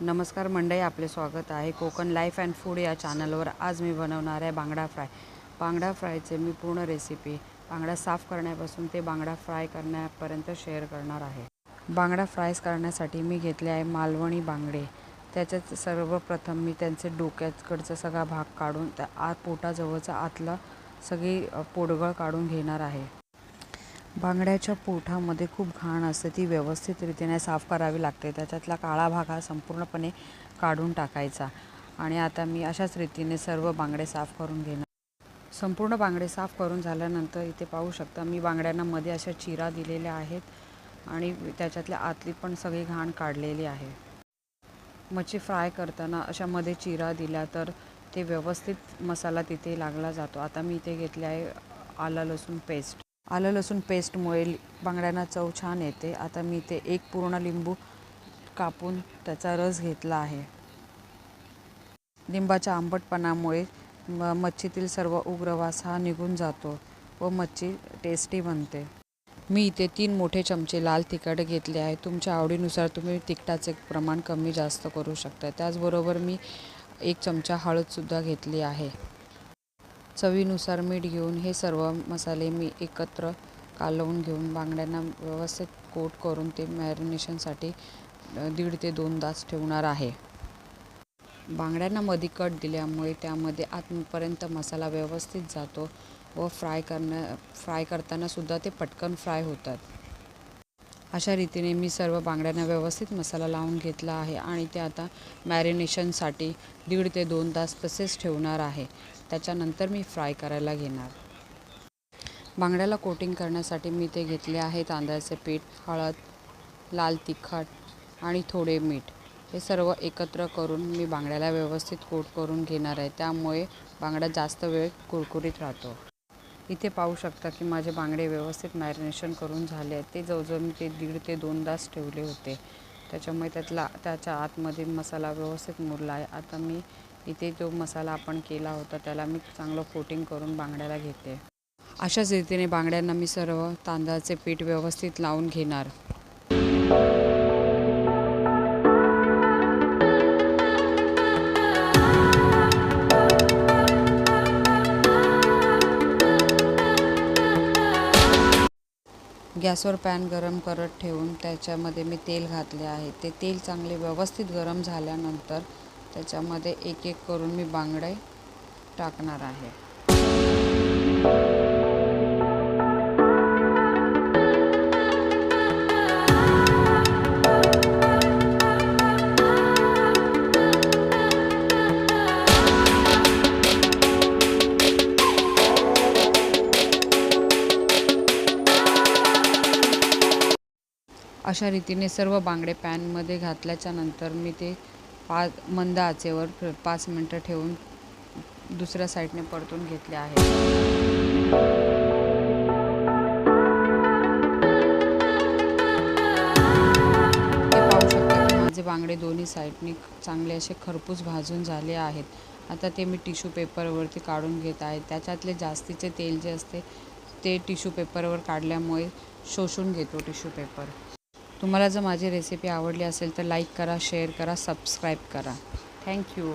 नमस्कार मंडळी, आपले स्वागत आहे कोकण लाईफ अँड फूड या चॅनलवर। आज मी बनवणार आहे बांगडा फ्राय। बांगडा फ्रायचे मी पूर्ण रेसिपी बांगडा साफ करण्यापासून ते बांगडा फ्राय करण्यापर्यंत शेअर करणार आहे। बांगडा फ्राय करण्यासाठी मी घेतले आहे मालवणी बांगडे। त्याच्यात सर्वप्रथम मी त्यांचे डोक्याकडचा सगळा भाग काढून त्या आत पोटाजवळचा आतला सगळी पोटगळ काढून घेणार आहे। बांगड्याच्या पोटामध्ये खूप घाण असते, ती व्यवस्थित रीतीने साफ करावी लागते। त्याच्यातला काळा भाग हा संपूर्णपणे काढून टाकायचा। आणि आता मी अशाच रीतीने सर्व बांगडे साफ करून घेणार। संपूर्ण बांगडे साफ करून झाल्यानंतर इथे पाहू शकता मी बांगड्यांना मध्ये अशा चिरा दिलेल्या आहेत आणि त्याच्यातल्या आतली पण सगळी घाण काढलेली आहे। मच्छी फ्राय करताना अशा मध्ये चिरा दिला तर ते व्यवस्थित मसाला तिथे लागला जातो। आता मी इथे घेतले आहे आलं लसूण पेस्ट। आलं लसूण पेस्टमुळे बांगड्यांना चव छान येते। आता मी ते एक पूर्ण लिंबू कापून त्याचा रस घेतला आहे। लिंबाच्या आंबटपणामुळे मच्छीतील सर्व उग्र वास हा निघून जातो व मच्छी टेस्टी बनते। मी इथे 3 मोठे चमचे लाल तिखट घेतले आहे। तुमच्या आवडीनुसार तुम्ही तिखटाचे प्रमाण कमी जास्त करू शकता। त्याचबरोबर मी 1 चमचा हळदसुद्धा घेतली आहे। चवीनुसार मीठ घेऊन हे सर्व मसाले मी एकत्र कालवून घेऊन बांगड्यांना व्यवस्थित कोट करून ते मॅरिनेशनसाठी 1.5 ते 2 तास ठेवणार आहे। बांगड्यांना मध्ये कट दिल्यामुळे त्यामध्ये आतपर्यंत मसाला व्यवस्थित जातो व फ्राय करताना सुद्धा ते पटकन फ्राय होतात। अशा रीतीने मी सर्व बांगड्यांना व्यवस्थित मसाला लावून घेतला आहे आणि ते आता मॅरिनेशनसाठी 1.5 ते 2 तास तसेच ठेवणार आहे। त्याच्यानंतर मी फ्राय करायला घेणार। बांगड्याला कोटिंग करण्यासाठी मी ते घेतले आहे तांदळाचे पीठ, हळद, लाल तिखट आणि थोडे मीठ। हे सर्व एकत्र करून मी बांगड्याला व्यवस्थित कोट करून घेणार आहे। त्यामुळे बांगडा जास्त वेळ कुरकुरीत राहतो। इथे पाहू शकता की माझे बांगडे व्यवस्थित मॅरिनेशन करून झाले आहेत। ते जवळजवळ मी ते 1.5 ते 2 तास ठेवले होते। त्याच्यामुळे त्याच्या आतमध्ये मसाला व्यवस्थित मुरला आहे। आता मी इथे जो मसाला आपण केला होता त्याला मी चांगलं कोटिंग करून बांगड्याला घेते। अशाच रीतीने बांगड्यांना मी सर्व तांदळाचे पीठ व्यवस्थित लावून घेणार। गॅसवर पॅन गरम करत ठेवून त्याच्यामध्ये मी तेल घातले आहे। ते तेल चांगले व्यवस्थित गरम झाल्यानंतर त्याच्यामध्ये एक एक करून मी बांगडे टाकणार आहे। अशा रीतीने सर्व बांगडे पॅनमध्ये घातल्याच्या नंतर मी ते मंद आचेवर 5 मिनिटं ठेवून दुसऱ्या साईडने परतून घेतले आहे। ते पाहू शकता की माझे बांगडे दोन्ही साईडने चांगले असे खरपूस भाजून झाले आहेत। आता ते मी टिश्यू पेपरवरती काढून घेत आहे। त्याच्यातले जास्तीचे तेल जे असते ते टिश्यू पेपरवर काढल्यामुळे शोषून घेतो टिश्यू पेपर। तुम्हाला जर माझी रेसिपी आवडली असेल तर लाईक करा, शेअर करा, सबस्क्राईब करा। थँक्यू।